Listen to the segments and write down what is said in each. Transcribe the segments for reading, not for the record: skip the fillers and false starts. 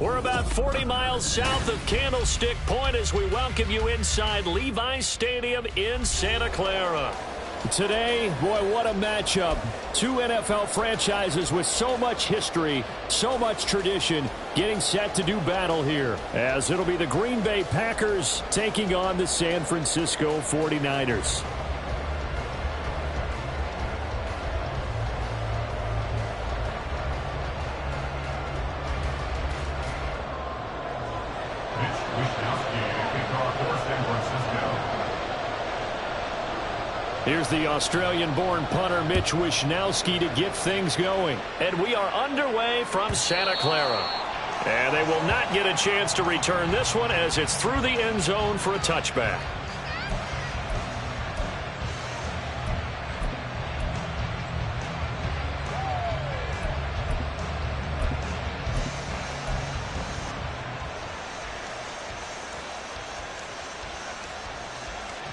We're about 40 miles south of Candlestick Point as we welcome you inside Levi's Stadium in Santa Clara. Today, boy, what a matchup. Two NFL franchises with so much history, so much tradition, getting set to do battle here, as it'll be the Green Bay Packers taking on the San Francisco 49ers. Here's the Australian-born punter Mitch Wishnowsky to get things going. And we are underway from Santa Clara. And they will not get a chance to return this one as it's through the end zone for a touchback.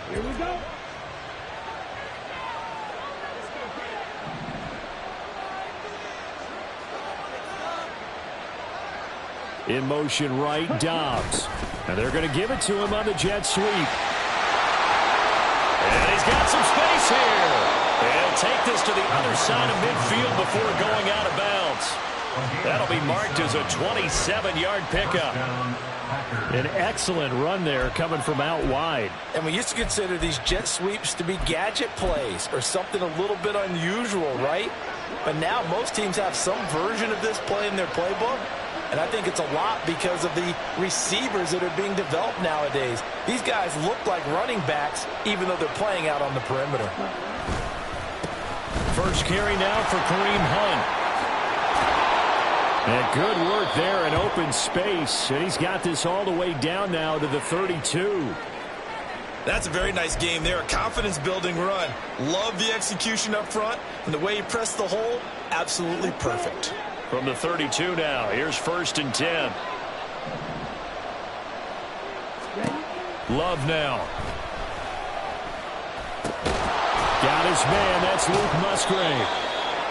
Here we go. In motion right, Dobbs. And they're going to give it to him on the jet sweep. And he's got some space here. And take this to the other side of midfield before going out of bounds. That'll be marked as a 27-yard pickup. An excellent run there coming from out wide. And we used to consider these jet sweeps to be gadget plays or something a little bit unusual, right? But now most teams have some version of this play in their playbook. And I think it's a lot because of the receivers that are being developed nowadays. These guys look like running backs even though they're playing out on the perimeter. First carry now for Kareem Hunt. And good work there in open space. And he's got this all the way down now to the 32. That's a very nice game there. A confidence-building run. Love the execution up front. And the way he pressed the hole, absolutely perfect. From the 32 now, here's 1st and 10. Love now. Got his man, that's Luke Musgrave.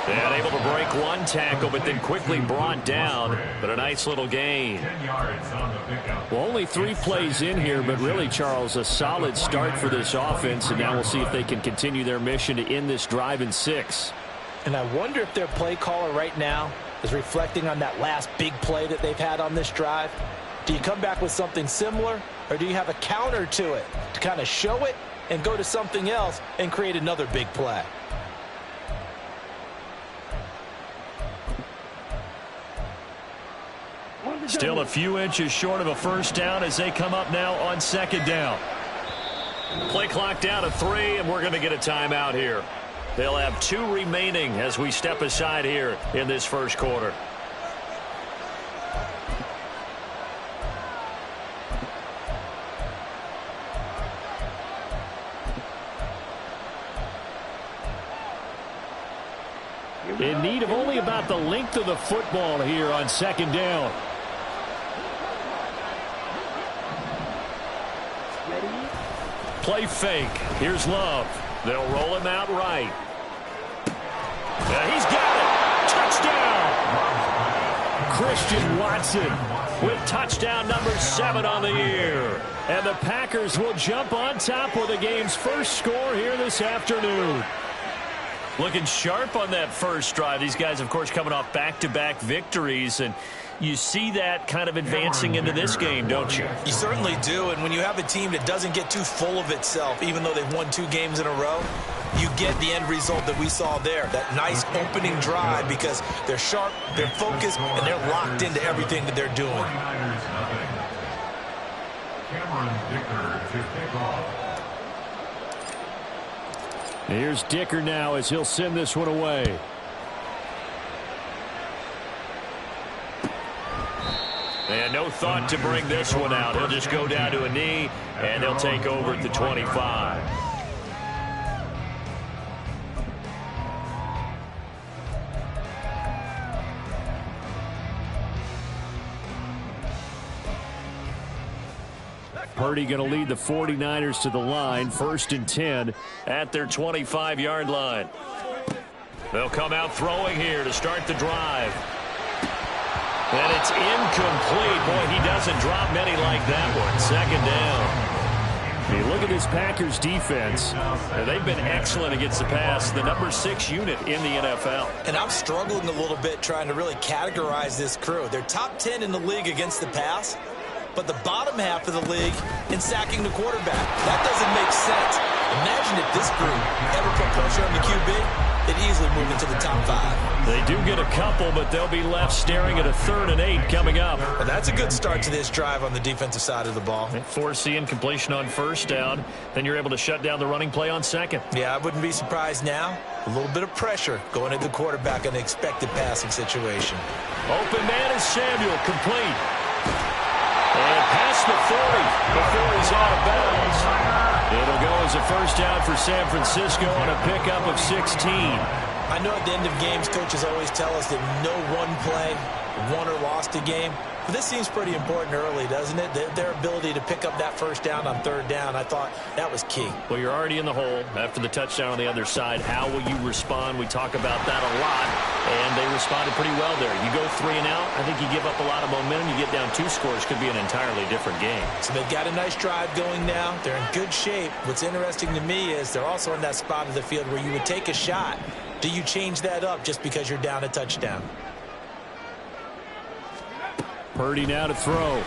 And able to break one tackle, but then quickly brought down. But a nice little gain. Well, only 3 plays in here, but really, Charles, a solid start for this offense. And now we'll see if they can continue their mission to end this drive in 6. And I wonder if their play caller right now is reflecting on that last big play that they've had on this drive. Do you come back with something similar, or do you have a counter to it to kind of show it and go to something else and create another big play? Still a few inches short of a first down as they come up now on second down. Play clock down to 3, and we're going to get a timeout here. They'll have 2 remaining as we step aside here in this first quarter. In need of only about the length of the football here on second down. Play fake. Here's Love. They'll roll him out right. He's got it. Touchdown. Christian Watson with touchdown number 7 on the year. And the Packers will jump on top with the game's first score here this afternoon. Looking sharp on that first drive. These guys, of course, coming off back-to-back victories, and you see that kind of advancing into this game, don't you? You certainly do, and when you have a team that doesn't get too full of itself, even though they've won 2 games in a row, you get the end result that we saw there, that nice opening drive, because they're sharp, they're focused, and they're locked into everything that they're doing. Here's Dicker now as he'll send this one away. And no thought to bring this one out. He'll just go down to a knee, and they'll take over at the 25. Purdy going to lead the 49ers to the line, 1st and 10 at their 25-yard line. They'll come out throwing here to start the drive. And it's incomplete. Boy, he doesn't drop many like that one. 2nd down. You look at this Packers defense. They've been excellent against the pass. The number 6 unit in the NFL. And I'm struggling a little bit trying to really categorize this crew. They're top 10 in the league against the pass, but the bottom half of the league in sacking the quarterback. That doesn't make sense. Imagine if this group ever put pressure on the QB. They'd easily move into the top 5. They do get a couple, but they'll be left staring at a 3rd and 8 coming up. Well, that's a good start to this drive on the defensive side of the ball. Foreseeing completion on 1st down. Then you're able to shut down the running play on 2nd. Yeah, I wouldn't be surprised now. A little bit of pressure going at the quarterback in the expected passing situation. Open man is Samuel, complete. And past the 40 before he's out of bounds. It'll go as a 1st down for San Francisco on a pickup of 16. I know at the end of games, coaches always tell us that no one play won or lost a game. But this seems pretty important early, doesn't it? Their ability to pick up that 1st down on 3rd down, I thought that was key. Well, you're already in the hole after the touchdown on the other side. How will you respond? We talk about that a lot, and they responded pretty well there. You go 3 and out, I think you give up a lot of momentum. You get down 2 scores, could be an entirely different game. So they've got a nice drive going now. They're in good shape. What's interesting to me is they're also in that spot of the field where you would take a shot. Do you change that up just because you're down a touchdown? Purdy now to throw.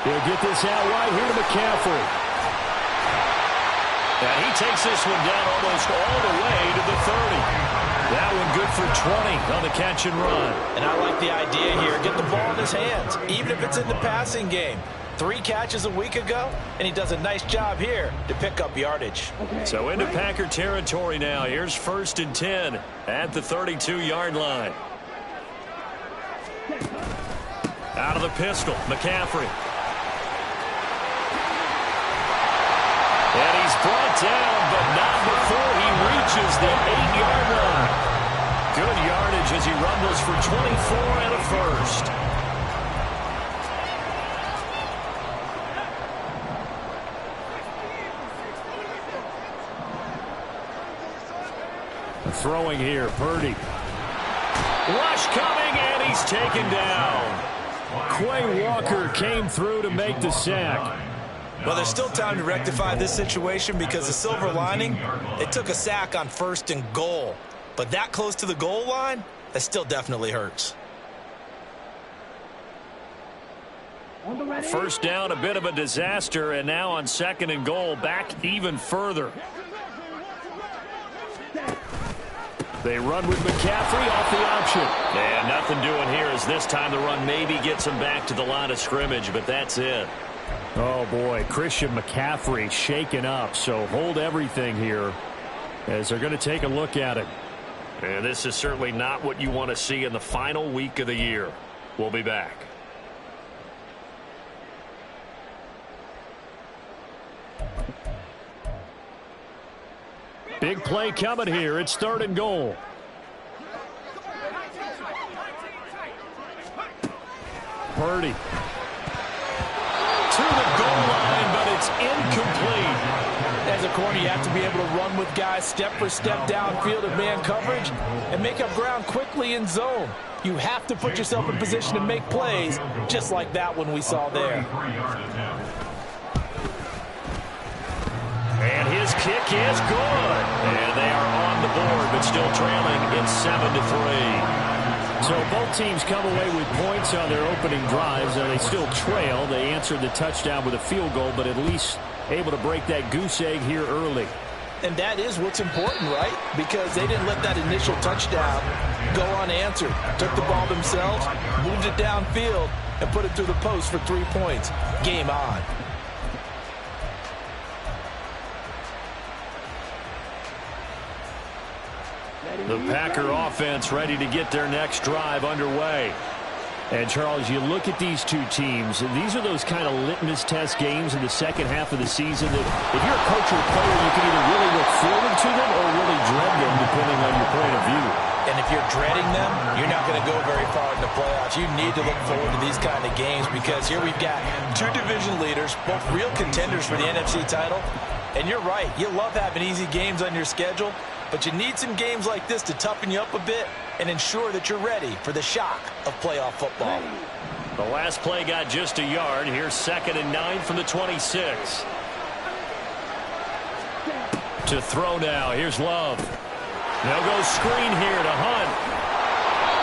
He'll get this out right here to McCaffrey. And he takes this one down almost all the way to the 30. That one good for 20 on the catch and run. And I like the idea here. Get the ball in his hands, even if it's in the passing game. 3 catches a week ago, and he does a nice job here to pick up yardage. So into Packer territory now. Here's 1st and 10 at the 32-yard line. Out of the pistol, McCaffrey. And he's brought down, but not before he reaches the 8-yard line. Good yardage as he rumbles for 24 and a 1st. Throwing here, Purdy. Rush coming, and he's taken down. Quay Walker came through to make the sack. Well, there's still time to rectify this situation because the silver lining, they took a sack on 1st and goal. But that close to the goal line, that still definitely hurts. 1st down, a bit of a disaster, and now on 2nd and goal, back even further. They run with McCaffrey off the option. And nothing doing here as as this time the run maybe gets him back to the line of scrimmage, but that's it. Oh, boy, Christian McCaffrey shaken up, so hold everything here as they're going to take a look at it. And this is certainly not what you want to see in the final week of the year. We'll be back. Big play coming here. It's 3rd and goal. Purdy. To the goal line, but it's incomplete. As a corner, you have to be able to run with guys step for step downfield of man coverage and make up ground quickly in zone. You have to put yourself in position to make plays, just like that one we saw there. And his kick is good. And they are on the board, but still trailing. It's 7-3. So both teams come away with points on their opening drives, and they still trail. They answered the touchdown with a field goal, but at least able to break that goose egg here early. And that is what's important, right? Because they didn't let that initial touchdown go unanswered. Took the ball themselves, moved it downfield, and put it through the post for 3 points. Game on. The Packer offense ready to get their next drive underway. And, Charles, you look at these two teams, and these are those kind of litmus test games in the second half of the season that if you're a coach or a player, you can either really look forward to them or really dread them, depending on your point of view. And if you're dreading them, you're not going to go very far in the playoffs. You need to look forward to these kind of games because here we've got two division leaders, both real contenders for the NFC title. And you're right, you love having easy games on your schedule, but you need some games like this to toughen you up a bit and ensure that you're ready for the shock of playoff football. The last play got just a yard. Here's 2nd and 9 from the 26. To throw now. Here's Love. They'll go screen here to Hunt.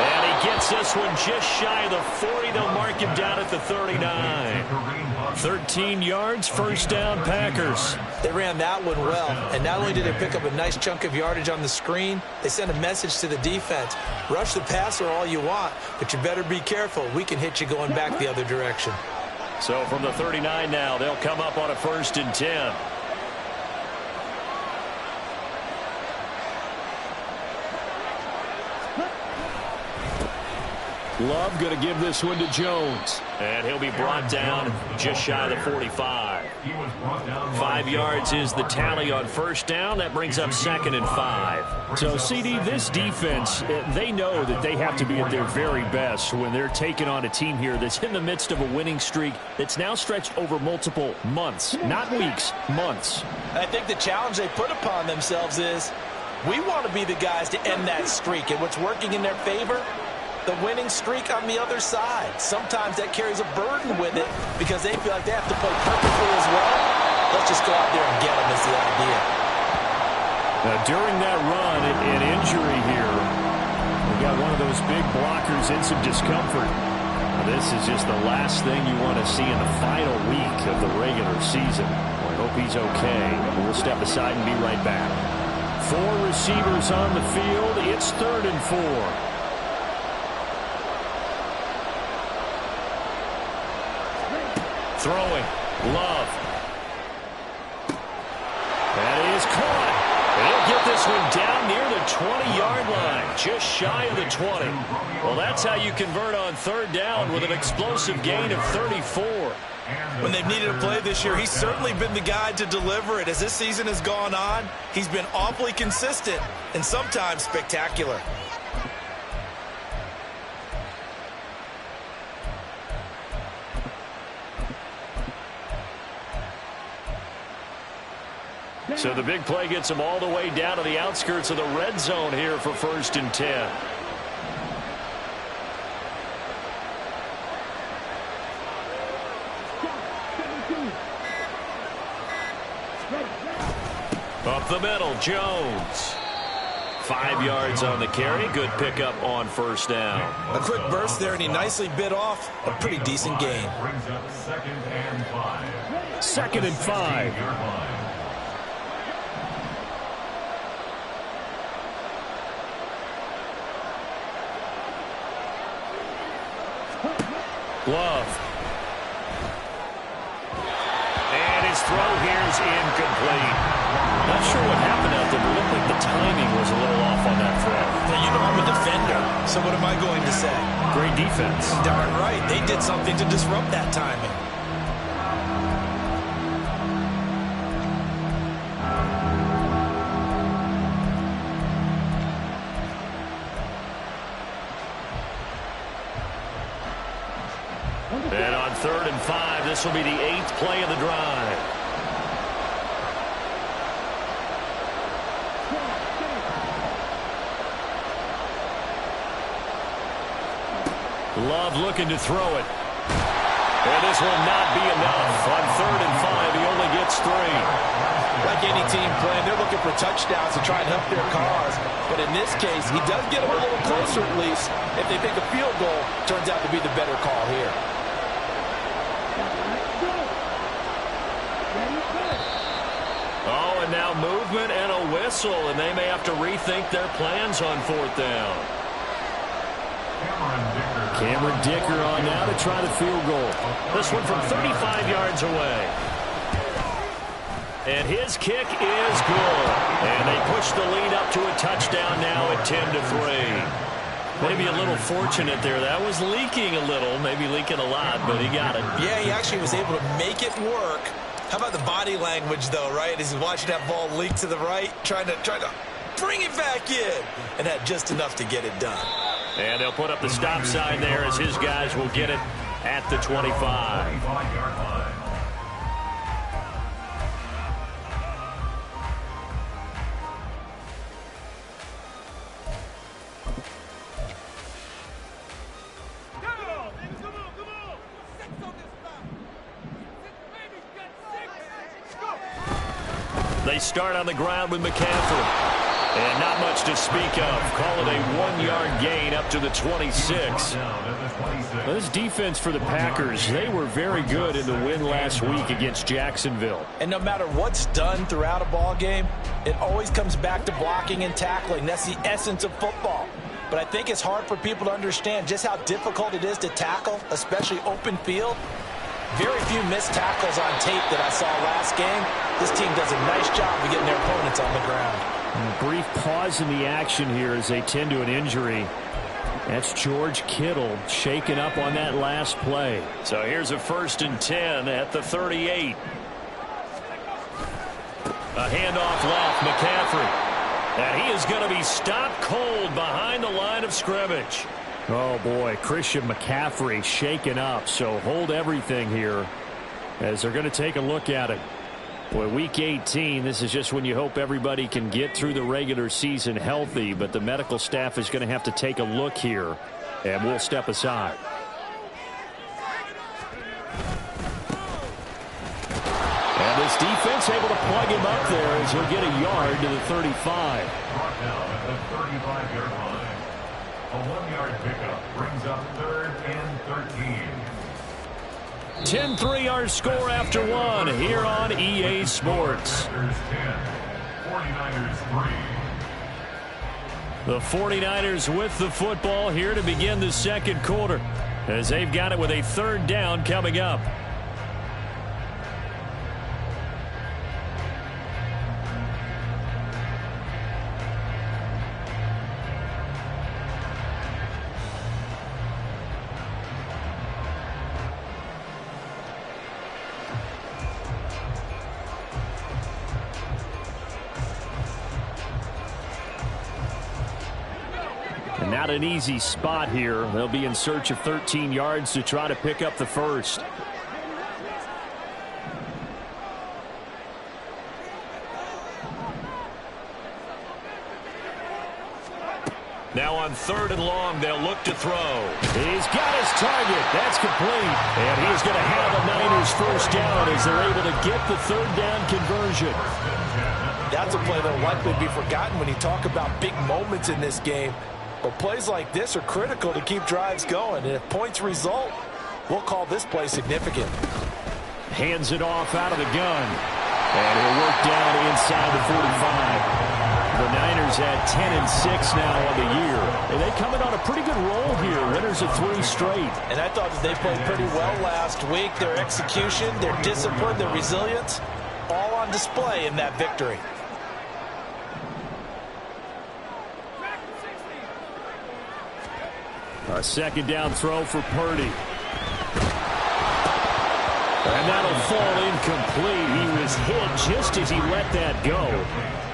And he gets this one just shy of the 40. They'll mark him down at the 39. 13 yards, first down, Packers. They ran that one well, and not only did they pick up a nice chunk of yardage on the screen, they sent a message to the defense. Rush the passer all you want, but you better be careful. We can hit you going back the other direction. So from the 39 now, they'll come up on a 1st and 10. Love going to give this one to Jones. And he'll be brought down just shy of the 45. 5 yards is the tally on first down. That brings up 2nd and 5. So, CD, this defense, they know that they have to be at their very best when they're taking on a team here that's in the midst of a winning streak that's now stretched over multiple months, not weeks, months. I think the challenge they put upon themselves is we want to be the guys to end that streak. And what's working in their favor? The winning streak on the other side. Sometimes that carries a burden with it because they feel like they have to play perfectly as well. Let's just go out there and get them is the idea. Now, during that run, an injury here. We got one of those big blockers in some discomfort. This is just the last thing you want to see in the final week of the regular season. I hope he's okay. We'll step aside and be right back. 4 receivers on the field. It's 3rd and 4. Throwing. Love. That is caught. And he'll get this one down near the 20-yard line, just shy of the 20. Well, that's how you convert on 3rd down with an explosive gain of 34. When they've needed a play this year, he's certainly been the guy to deliver it. As this season has gone on, he's been awfully consistent and sometimes spectacular. So the big play gets him all the way down to the outskirts of the red zone here for 1st and 10. Up the middle, Jones. 5 yards on the carry. Good pickup on first down. A quick burst there, and he nicely bit off a pretty decent gain. 2nd and 5. Love. And his throw here is incomplete. Not sure what happened out there, but it looked like the timing was a little off on that throw. Now, you know I'm a defender, so what am I going to say? Great defense. Darn right. They did something to disrupt that timing. And on 3rd and 5, this will be the 8th play of the drive. Love looking to throw it. And this will not be enough. On 3rd and 5, he only gets 3. Like any team playing, they're looking for touchdowns to try and help their cause. But in this case, he does get them a little closer at least. If they think a field goal turns out to be the better call here. Oh, and now movement and a whistle, and they may have to rethink their plans on 4th down. Cameron Dicker on now to try the field goal. This one from 35 yards away. And his kick is good. And they push the lead up to a touchdown now at 10-3. Maybe a little fortunate there. That was leaking a little, maybe leaking a lot, but he got it. Yeah, he actually was able to make it work. How about the body language, though, right? As he's watching that ball leak to the right, trying to bring it back in, and had just enough to get it done. And they'll put up the stop sign there as his guys will get it at the 25. They start on the ground with McCaffrey. And not much to speak of. Call it a 1-yard gain up to the 26. This defense for the Packers, they were very good in the win last week against Jacksonville. And no matter what's done throughout a ball game, it always comes back to blocking and tackling. That's the essence of football. But I think it's hard for people to understand just how difficult it is to tackle, especially open field. Very few missed tackles on tape that I saw last game. This team does a nice job of getting their opponents on the ground. A brief pause in the action here as they tend to an injury. That's George Kittle shaken up on that last play. So here's a 1st and 10 at the 38. A handoff left, McCaffrey. And he is going to be stopped cold behind the line of scrimmage. Oh, boy, Christian McCaffrey shaken up. So hold everything here as they're going to take a look at it. Boy, Week 18, this is just when you hope everybody can get through the regular season healthy, but the medical staff is going to have to take a look here, and we'll step aside. And this defense able to plug him up there as he'll get a yard to the 35. Brought down at the 35-yard line. A 1-yard pickup brings up 3rd and 13. 10-3 our score after 1 here on EA Sports. 49ers 3. The 49ers with the football here to begin the 2nd quarter as they've got it with a 3rd down coming up. Not an easy spot here. They'll be in search of 13 yards to try to pick up the 1st. Now on 3rd and long, they'll look to throw. He's got his target. That's complete. And he's going to have a Niners 1st down as they're able to get the 3rd down conversion. That's a play that will likely be forgotten when you talk about big moments in this game. But plays like this are critical to keep drives going. And if points result, we'll call this play significant. Hands it off out of the gun. And he'll work down inside the 45. The Niners at 10-6 now on the year. And they come in on a pretty good roll here. Winners of 3 straight. And I thought that they played pretty well last week. Their execution, their discipline, their resilience, all on display in that victory. A second down throw for Purdy. And that'll fall incomplete. He was hit just as he let that go.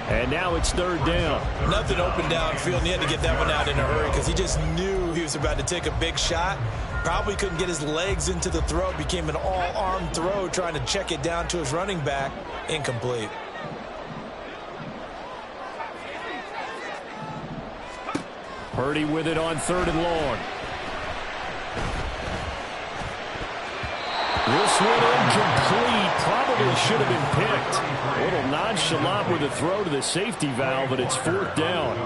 And now it's 3rd down. Nothing open downfield, and he had to get that one out in a hurry because he just knew he was about to take a big shot. Probably couldn't get his legs into the throw. Became an all-arm throw trying to check it down to his running back. Incomplete. Purdy with it on 3rd and long. This one incomplete. Probably should have been picked. A little nonchalant with a throw to the safety valve, but it's 4th down.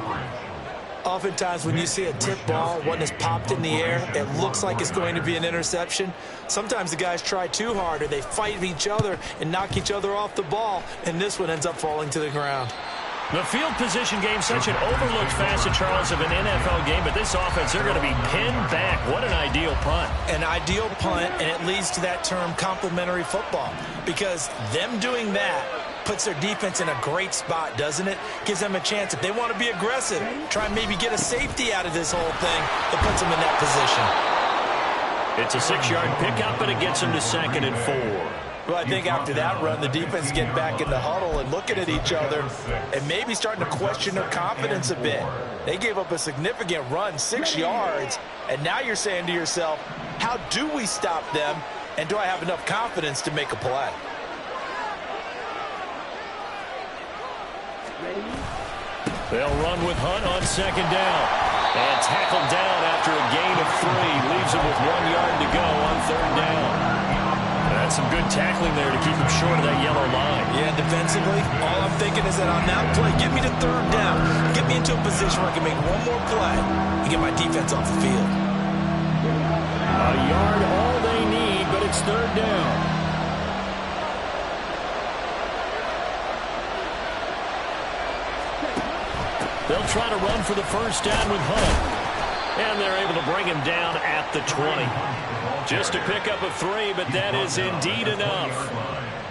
Oftentimes when you see a tip ball, one that's popped in the air, it looks like it's going to be an interception. Sometimes the guys try too hard or they fight each other and knock each other off the ball, and this one ends up falling to the ground. The field position game, such an overlooked facet, Charles, of an NFL game, but this offense, they're going to be pinned back. What an ideal punt. An ideal punt, and it leads to that term complementary football, because them doing that puts their defense in a great spot, doesn't it? Gives them a chance. If they want to be aggressive, try and maybe get a safety out of this whole thing, it puts them in that position. It's a 6-yard pickup, and it gets them to 2nd and 4. Well, I think after that run, the defense get back in the huddle and looking at each other and maybe starting to question their confidence a bit. They gave up a significant run, 6 yards, and now you're saying to yourself, how do we stop them, and do I have enough confidence to make a play? They'll run with Hunt on 2nd down. And tackled down after a gain of 3. Leaves him with 1 yard to go on 3rd down. That's some good tackling there to keep him short of that yellow line. Yeah, defensively, all I'm thinking is that on that play, get me to 3rd down. Get me into a position where I can make one more play and get my defense off the field. A yard all they need, but it's 3rd down. They'll try to run for the 1st down with Hunt. And they're able to bring him down at the 20. Just a pickup of 3, but that is indeed enough.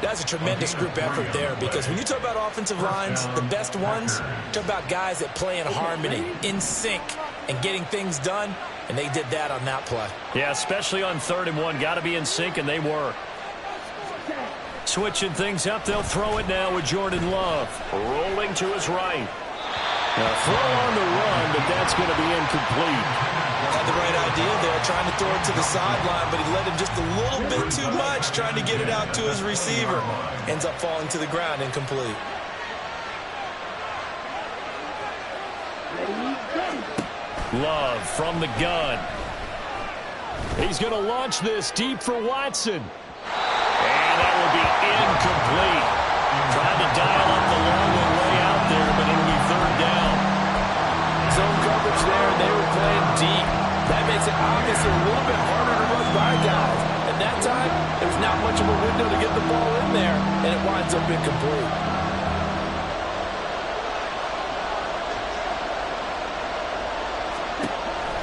That's a tremendous group effort there, because when you talk about offensive lines, the best ones, talk about guys that play in harmony, in sync, and getting things done, and they did that on that play. Yeah, especially on 3rd and 1. Got to be in sync, and they were. Switching things up, they'll throw it now with Jordan Love. Rolling to his right. A throw on the run, but that's going to be incomplete. Had the right idea there, trying to throw it to the sideline, but he let him just a little bit too much, trying to get it out to his receiver. Ends up falling to the ground, incomplete. Love from the gun. He's going to launch this deep for Watson. And that will be incomplete. Trying to dial up the long way out there, but it'll be 3rd down. Zone coverage there, and they were playing deep. That makes it obviously a little bit harder to run by guys. And that time, there's not much of a window to get the ball in there, and it winds up incomplete.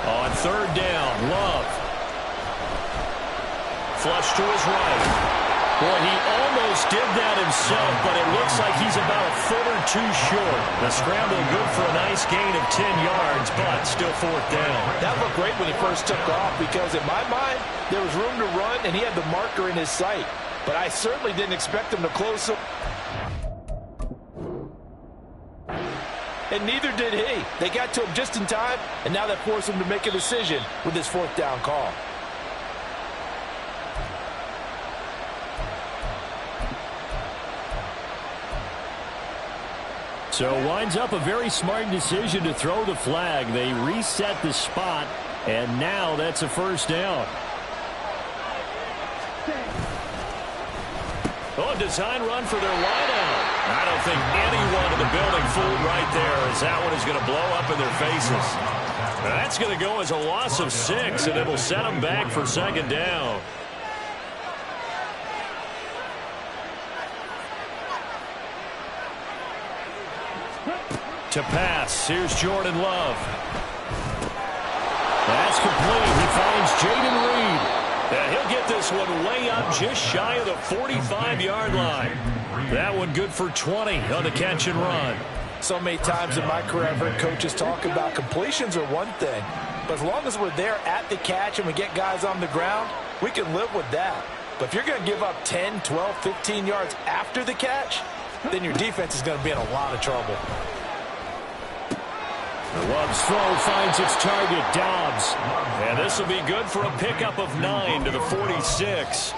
On 3rd down, Love. Flush to his right. Boy, he almost did that himself, but it looks like he's about a foot or 2 short. The scramble good for a nice gain of 10 yards, but still 4th down. That looked great when he first took off, because in my mind, there was room to run, and he had the marker in his sight. But I certainly didn't expect him to close him. And neither did he. They got to him just in time, and now that forced him to make a decision with his 4th down call. So winds up a very smart decision to throw the flag. They reset the spot, and now that's a 1st down. Oh, design run for their wideout. I don't think anyone in the building fooled right there, as that one is going to blow up in their faces. That's going to go as a loss of 6, and it will set them back for 2nd down. To pass. Here's Jordan Love. That's complete. He finds Jayden Reed. And he'll get this one way up just shy of the 45-yard line. That one good for 20 on the catch and run. So many times in my career, I've heard coaches talk about completions are one thing. But as long as we're there at the catch and we get guys on the ground, we can live with that. But if you're going to give up 10, 12, 15 yards after the catch, then your defense is going to be in a lot of trouble. Love's throw finds its target, Dobbs. And this will be good for a pickup of 9 to the 46.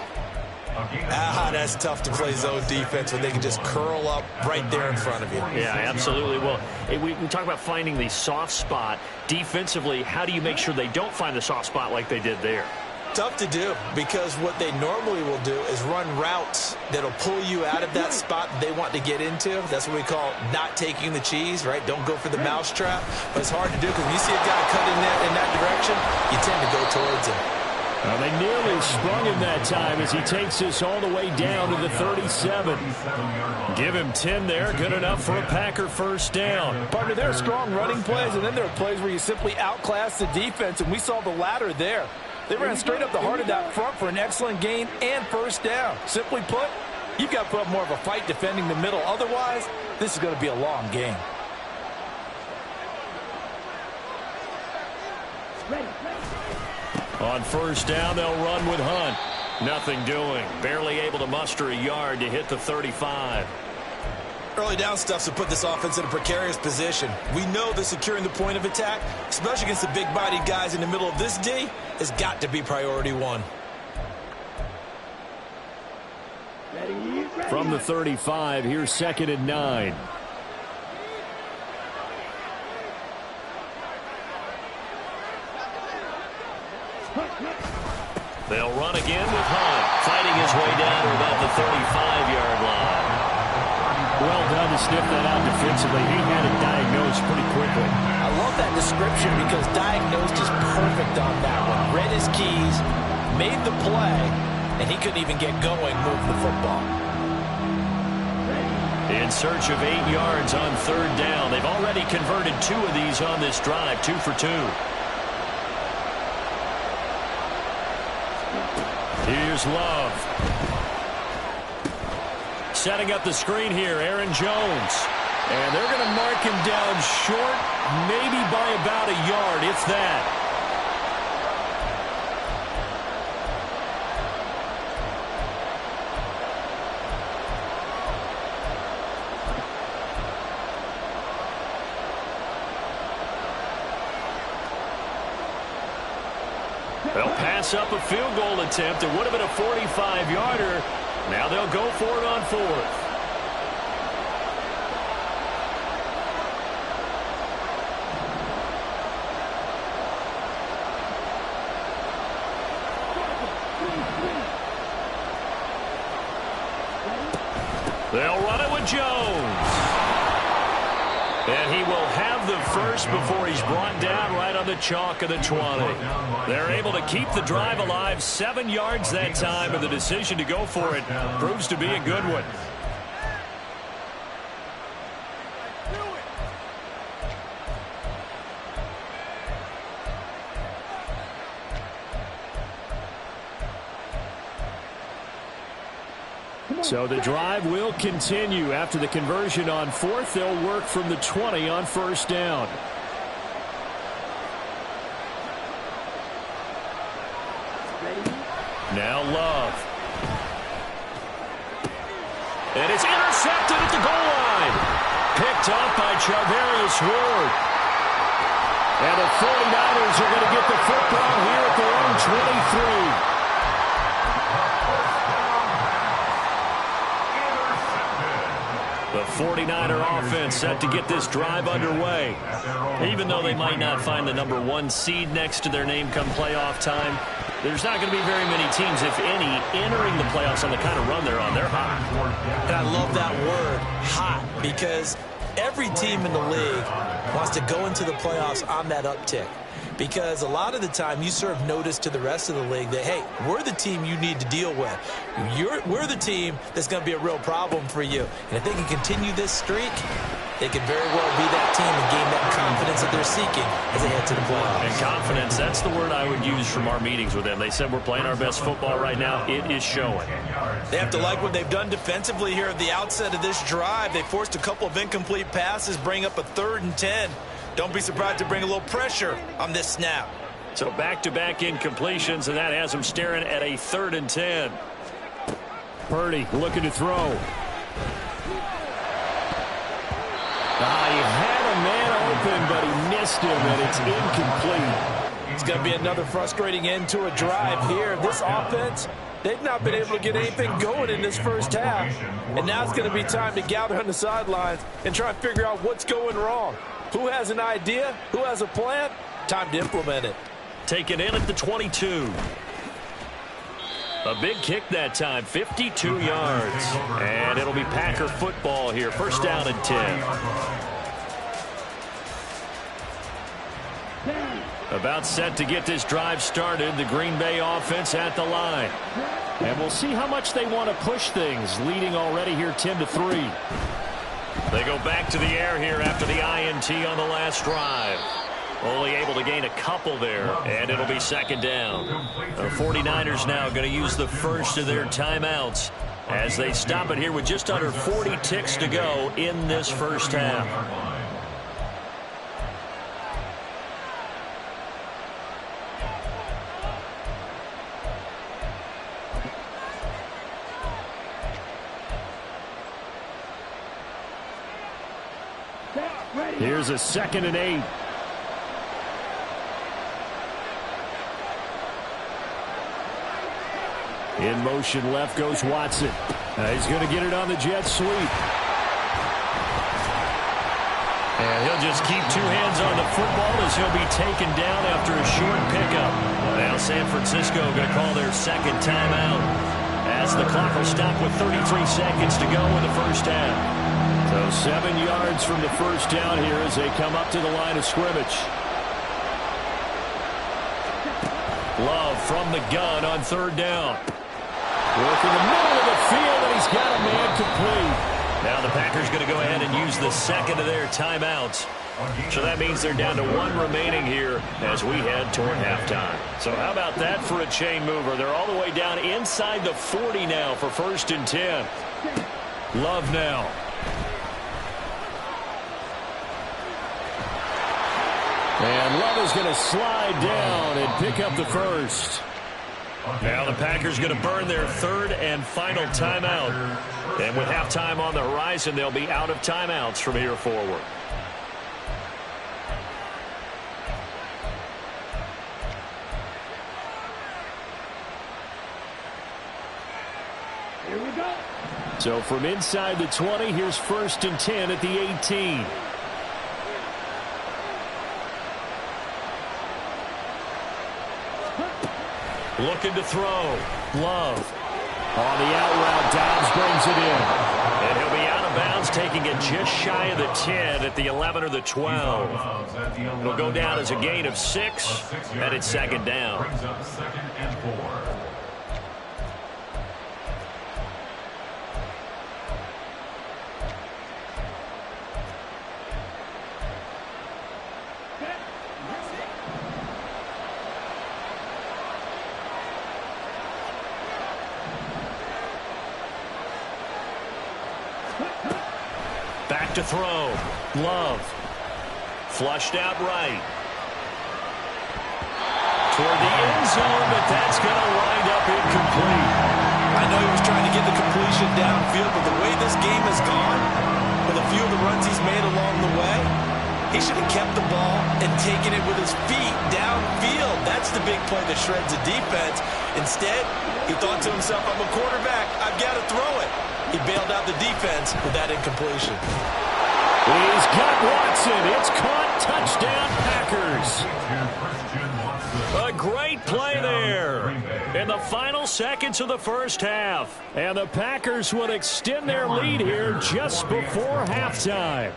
That's tough to play zone defense when they can just curl up right there in front of you. Yeah, absolutely. Well, we talk about finding the soft spot. Defensively, how do you make sure they don't find the soft spot like they did there? Tough to do, because what they normally will do is run routes that'll pull you out of that spot they want to get into. That's what we call not taking the cheese, right? Don't go for the mousetrap. But it's hard to do because when you see a guy cut in that direction, you tend to go towards him. Well, they nearly sprung him that time as he takes this all the way down to the 37. Give him 10 there. Good enough for a Packer first down. Partner, there are strong running plays, and then there are plays where you simply outclass the defense, and we saw the latter there. They ran straight up the heart of that front for an excellent gain and first down. Simply put, you've got to put up more of a fight defending the middle. Otherwise, this is going to be a long game. On first down, they'll run with Hunt. Nothing doing. Barely able to muster a yard to hit the 35. Early down stuff to put this offense in a precarious position. We know that securing the point of attack, especially against the big-bodied guys in the middle of this D, has got to be priority one. From the 35, here's 2nd and 9. They'll run again with Hunt, fighting his way down to about the 35-yard line. Well done to sniff that out defensively. He had it diagnosed pretty quickly. I love that description because diagnosed is perfect on that one. Read his keys, made the play, and he couldn't even get going moving the football. In search of 8 yards on third down. They've already converted 2 of these on this drive, 2 for 2. Here's Love. Setting up the screen here, Aaron Jones. And they're going to mark him down short, maybe by about a yard, if that. They'll pass up a field goal attempt. It would have been a 45-yarder. Now they'll go for it on 4th. They'll run it with Jones. And he will have the first before he's brought down right on the chalk of the 20. They're able to keep the drive alive, 7 yards that time, and the decision to go for it proves to be a good one. So the drive will continue. After the conversion on 4th, they'll work from the 20 on first down. Now Love. And it's intercepted at the goal line. Picked up by Charvarius Ward. And the 49ers are going to get the football here at their own 23. The 49er offense set to get this drive underway. Even though they might not find the number 1 seed next to their name come playoff time, there's not going to be very many teams, if any, entering the playoffs on the kind of run they're on. They're hot. And I love that word, hot, because every team in the league wants to go into the playoffs on that uptick. Because a lot of the time you serve notice to the rest of the league that, hey, we're the team you need to deal with. We're the team that's going to be a real problem for you. And if they can continue this streak, they could very well be that team and gain that confidence that they're seeking as they head to the playoffs. And confidence, that's the word I would use from our meetings with them. They said we're playing our best football right now. It is showing. They have to like what they've done defensively here at the outset of this drive. They forced a couple of incomplete passes, bring up a 3rd and 10. Don't be surprised to bring a little pressure on this snap. So back-to-back incompletions, and that has them staring at a 3rd and 10. Purdy looking to throw. He had a man open, but he missed him, and it's incomplete. It's going to be another frustrating end to a drive here. This offense, they've not been able to get anything going in this first half. And now it's going to be time to gather on the sidelines and try and figure out what's going wrong. Who has an idea? Who has a plan? Time to implement it. Taken in at the 22. A big kick that time, 52 yards. And it'll be Packer football here. First down and 10. About set to get this drive started. The Green Bay offense at the line. And we'll see how much they want to push things, leading already here 10-3. They go back to the air here after the INT on the last drive. Only able to gain a couple there, and it'll be second down. The 49ers now going to use the first of their timeouts as they stop it here with just under 40 ticks to go in this first half. Here's a 2nd and 8. In motion left goes Watson. He's going to get it on the jet sweep. And he'll just keep 2 hands on the football as he'll be taken down after a short pickup. Now San Francisco going to call their second timeout as the clock will stop with 33 seconds to go in the first half. So 7 yards from the first down here as they come up to the line of scrimmage. Love from the gun on 3rd down. Work in the middle of the field, and he's got a man complete. Now the Packers going to go ahead and use the second of their timeouts. So that means they're down to 1 remaining here as we head toward halftime. So how about that for a chain mover? They're all the way down inside the 40 now for 1st and 10. Love now. And Love is going to slide down and pick up the first. Now the Packers going to burn their 3rd and final timeout. And with halftime on the horizon, they'll be out of timeouts from here forward. Here we go. So from inside the 20, here's 1st and 10 at the 18. Looking to throw. Love. On the out route, Dobbs brings it in. And he'll be out of bounds, taking it just shy of the 10 at the 11 or the 12. It'll go down as a gain of 6, and it's second down. Back to throw. Love. Flushed out right. Toward the end zone, but that's going to wind up incomplete. I know he was trying to get the completion downfield, but the way this game has gone, with a few of the runs he's made along the way, he should have kept the ball and taken it with his feet downfield. That's the big play that shreds the defense. Instead, he thought to himself, I'm a quarterback. I've got to throw it. He bailed out the defense with that incompletion. He's got Watson. It's caught. Touchdown, Packers. A great play there in the final seconds of the first half. And the Packers would extend their lead here just before halftime.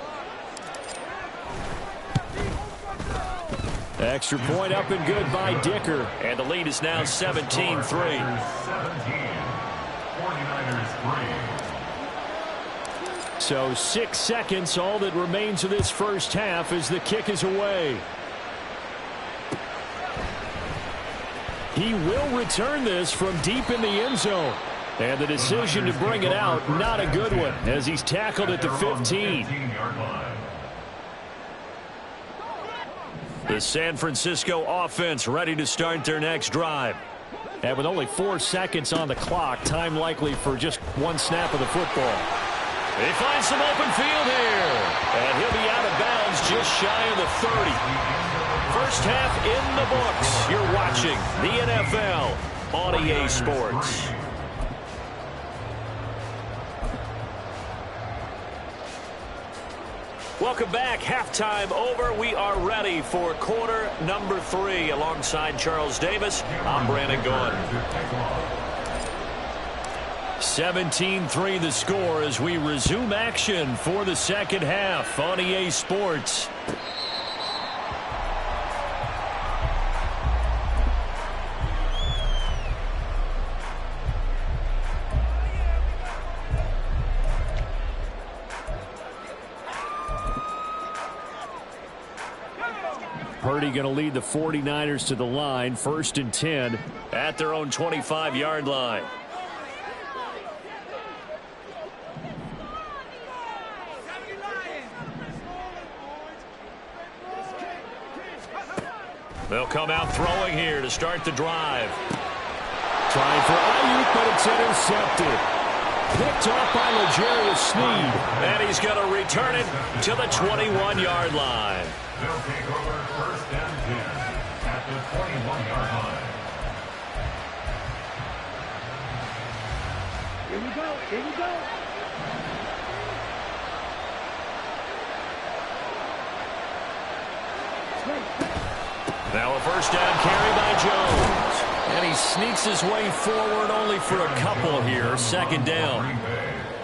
Extra point up and good by Dicker. And the lead is now 17-3. 49ers 3. So 6 seconds, all that remains of this first half as the kick is away. He will return this from deep in the end zone. And the decision to bring it out, not a good one, as he's tackled at the 15. The San Francisco offense ready to start their next drive. And with only 4 seconds on the clock, time likely for just one snap of the football. He finds some open field here. And he'll be out of bounds just shy of the 30. First half in the books. You're watching the NFL on EA Sports. Welcome back. Halftime over. We are ready for quarter number 3. Alongside Charles Davis, I'm Brandon Gaudin. 17-3 the score as we resume action for the second half on EA Sports. Purdy going to lead the 49ers to the line, 1st and 10 at their own 25-yard line. They'll come out throwing here to start the drive. Trying for Ayuk, but it's intercepted. Picked off by L'Jarius Sneed. And he's going to return it to the 21-yard line. They'll take over 1st and 10 at the 21-yard line. Here we go. Here we go. Now a first down carry by Jones. And he sneaks his way forward only for a couple here. 2nd down.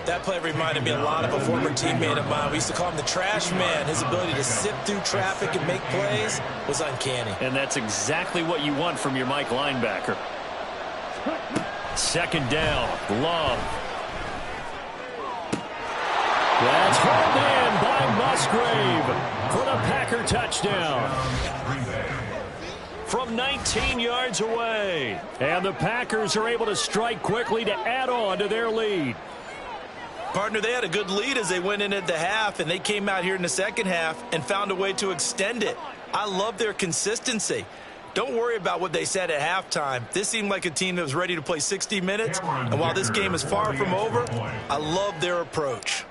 That play reminded me a lot of a former teammate of mine. We used to call him the trash man. His ability to sift through traffic and make plays was uncanny. And that's exactly what you want from your Mike linebacker. 2nd down. Love. That's hauled in by Musgrave for the Packer touchdown. From 19 yards away. And the Packers are able to strike quickly to add on to their lead. Partner, they had a good lead as they went in at the half, and they came out here in the second half and found a way to extend it. I love their consistency. Don't worry about what they said at halftime. This seemed like a team that was ready to play 60 minutes, and while this game is far from over, I love their approach.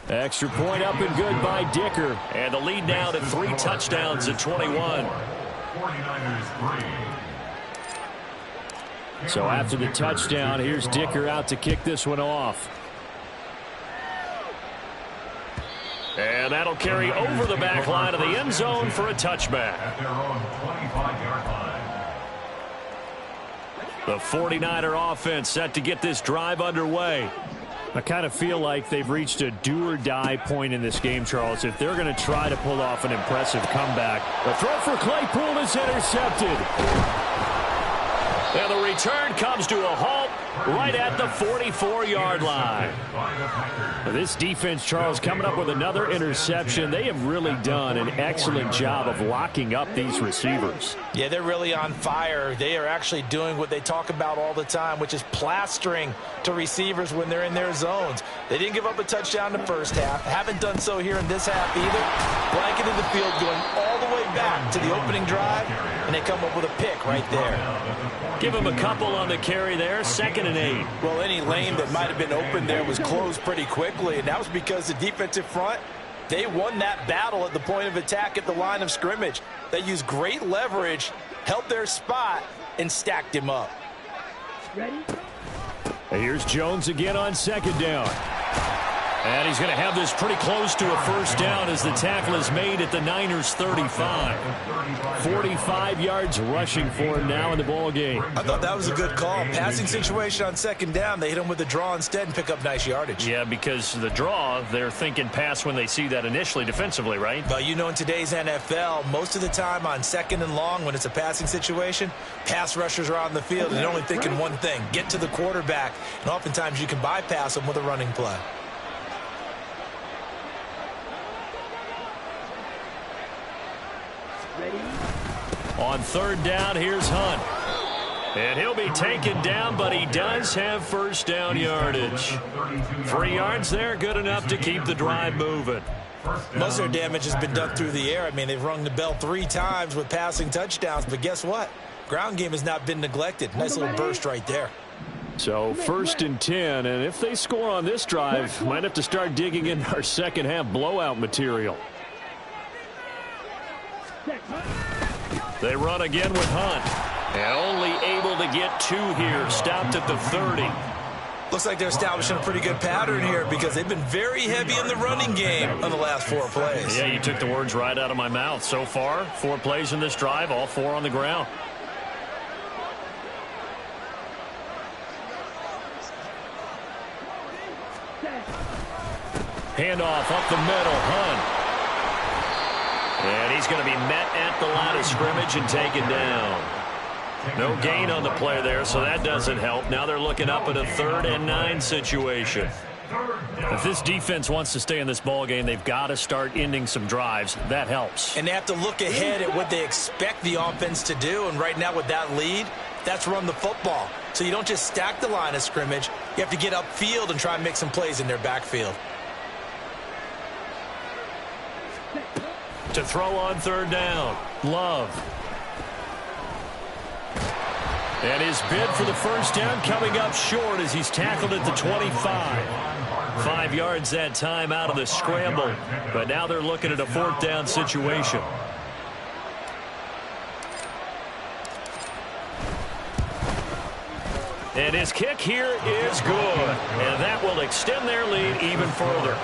Extra point up and good by Dicker. And the lead now to 3 touchdowns at 21. 49ers 3. So after the touchdown, here's Dicker out to kick this one off. And that'll carry over the back line of the end zone for a touchback. At their own 25-yard line. The 49er offense set to get this drive underway. I kind of feel like they've reached a do-or-die point in this game, Charles. If they're going to try to pull off an impressive comeback, the throw for Claypool is intercepted. And the return comes to a halt right at the 44-yard line. This defense, Charles, coming up with another interception. They have really done an excellent job of locking up these receivers. Yeah, they're really on fire. They are actually doing what they talk about all the time, which is plastering to receivers when they're in their zones. They didn't give up a touchdown in the first half. Haven't done so here in this half either. Blanketed the field going all the way back to the opening drive, and they come up with a pick right there. Give him a couple on the carry there. 2nd and 8. Well, any lane that might have been open there was closed pretty quickly, and that was because the defensive front, they won that battle at the point of attack at the line of scrimmage. They used great leverage, held their spot, and stacked him up. Ready? And here's Jones again on 2nd down. And he's going to have this pretty close to a first down as the tackle is made at the Niners' 35. 45 yards rushing for him now in the ball game. I thought that was a good call. Passing situation on second down. They hit him with the draw instead and pick up nice yardage. Yeah, because the draw, they're thinking pass when they see that initially defensively, right? But you know, in today's NFL, most of the time on second and long when it's a passing situation, pass rushers are on the field and they're only thinking one thing, get to the quarterback. And oftentimes you can bypass them with a running play. On third down, here's Hunt. And he'll be taken down, but he does have first down yardage. 3 yards there, good enough to keep the drive moving. Most of their damage has been done through the air. I mean, they've rung the bell 3 times with passing touchdowns, but guess what? Ground game has not been neglected. Nice little burst right there. So 1st and 10, and if they score on this drive, might have to start digging in our second half blowout material. They run again with Hunt. And only able to get 2 here. Stopped at the 30. Looks like they're establishing a pretty good pattern here because they've been very heavy in the running game on the last 4 plays. Yeah, you took the words right out of my mouth. So far, 4 plays in this drive, all 4 on the ground. Handoff up the middle, Hunt. And he's going to be met at the line of scrimmage and taken down. No gain on the play there, so that doesn't help. Now they're looking up at a 3rd and 9 situation. If this defense wants to stay in this ball game, they've got to start ending some drives. That helps. And they have to look ahead at what they expect the offense to do. And right now with that lead, that's run the football. So you don't just stack the line of scrimmage. You have to get upfield and try and make some plays in their backfield. To throw on 3rd down, Love. And his bid for the first down coming up short as he's tackled at the 25. 5 yards that time out of the scramble. But now they're looking at a 4th down situation. And his kick here is good. And that will extend their lead even further.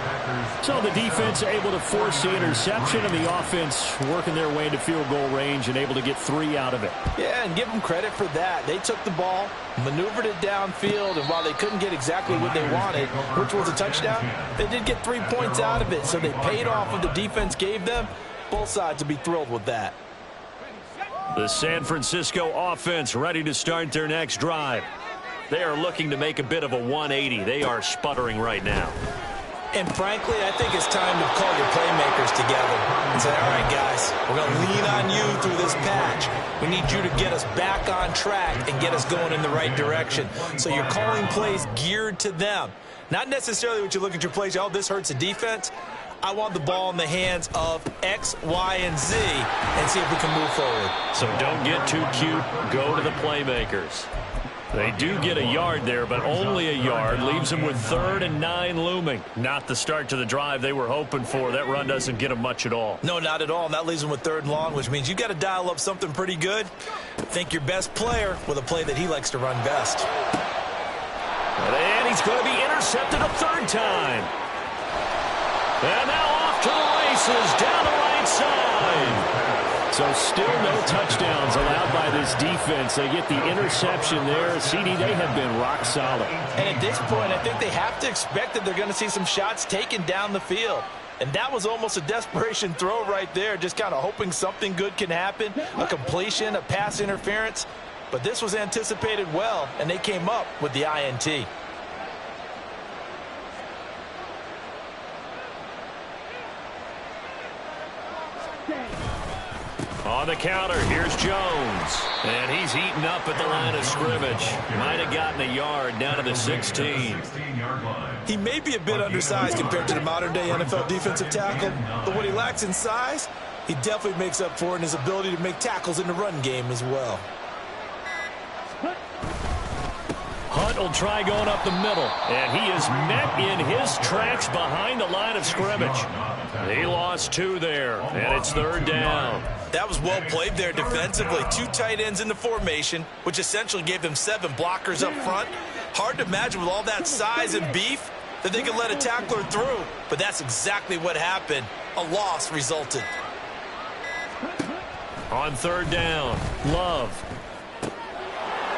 So the defense able to force the interception, and the offense working their way into field goal range and able to get 3 out of it. Yeah, and give them credit for that. They took the ball, maneuvered it downfield, and while they couldn't get exactly what they wanted, which was a touchdown, they did get 3 points out of it. So they paid off what the defense gave them. Both sides will be thrilled with that. The San Francisco offense ready to start their next drive. They are looking to make a bit of a 180. They are sputtering right now. And frankly, I think it's time to call your playmakers together and say, all right, guys, we're going to lean on you through this patch. We need you to get us back on track and get us going in the right direction. So you're calling plays geared to them. Not necessarily what you look at your plays, oh, this hurts the defense. I want the ball in the hands of X, Y, and Z and see if we can move forward. So don't get too cute. Go to the playmakers. They do get a yard there, but only a yard. Leaves them with 3rd and 9 looming. Not the start to the drive they were hoping for. That run doesn't get them much at all. No, not at all. And that leaves them with 3rd and long, which means you got to dial up something pretty good. Think your best player with a play that he likes to run best. And he's going to be intercepted a 3rd time. And now off to the races down the right side. So still no touchdowns allowed by this defense. They get the interception there. CD, they have been rock solid. And at this point, I think they have to expect that they're going to see some shots taken down the field. And that was almost a desperation throw right there, just kind of hoping something good can happen, a completion, a pass interference. But this was anticipated well, and they came up with the INT. On the counter, here's Jones. And he's eaten up at the line of scrimmage. Might have gotten a yard down to the 16. He may be a bit undersized compared to the modern-day NFL defensive tackle, but what he lacks in size, he definitely makes up for it in his ability to make tackles in the run game as well. Hunt will try going up the middle, and he is met in his tracks behind the line of scrimmage. He lost 2 there, and it's 3rd down. That was well played there defensively. 2 tight ends in the formation, which essentially gave them 7 blockers up front. Hard to imagine with all that size and beef, that they could let a tackler through, but that's exactly what happened. A loss resulted. On third down, Love.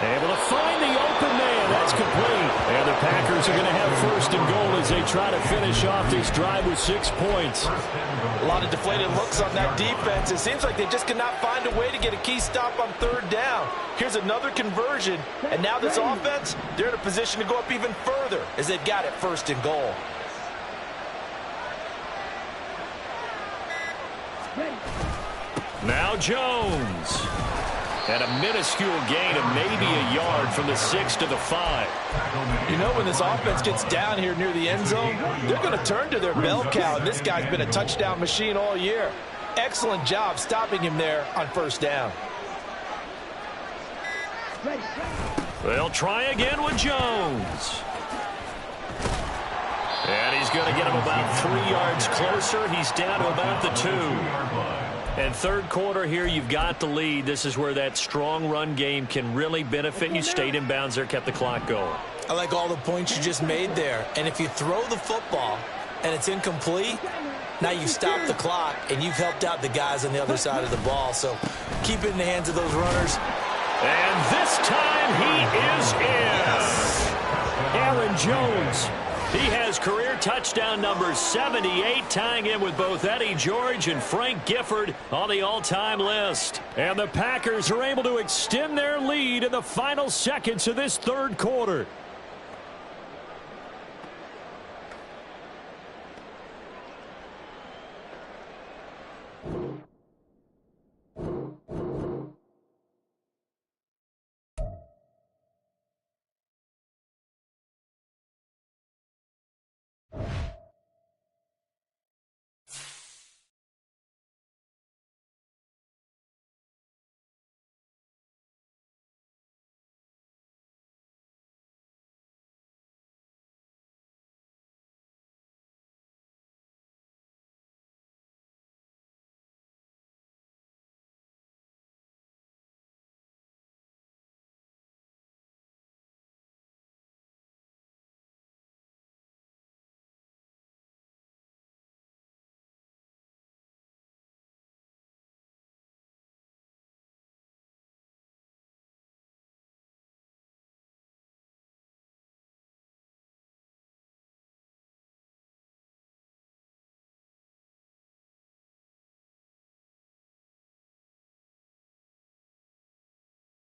Able to find the open man. That's complete. And the Packers are going to have first and goal as they try to finish off this drive with 6 points. A lot of deflated looks on that defense. It seems like they just cannot find a way to get a key stop on third down. Here's another conversion, and now this offense, they're in a position to go up even further as they've got it first and goal. Now Jones. And a minuscule gain of maybe a yard from the 6 to the 5. You know, when this offense gets down here near the end zone, they're going to turn to their bell cow, and this guy's been a touchdown machine all year. Excellent job stopping him there on first down. They'll try again with Jones. And he's going to get him about 3 yards closer. He's down to about the 2. And third quarter here, you've got the lead. This is where that strong run game can really benefit you. Stayed in bounds there, kept the clock going. I like all the points you just made there. And if you throw the football and it's incomplete, now you stop the clock and you've helped out the guys on the other side of the ball. So keep it in the hands of those runners. And this time he is in. Aaron Jones. He has career touchdown number 78, tying him with both Eddie George and Frank Gifford on the all-time list. And the Packers are able to extend their lead in the final seconds of this third quarter.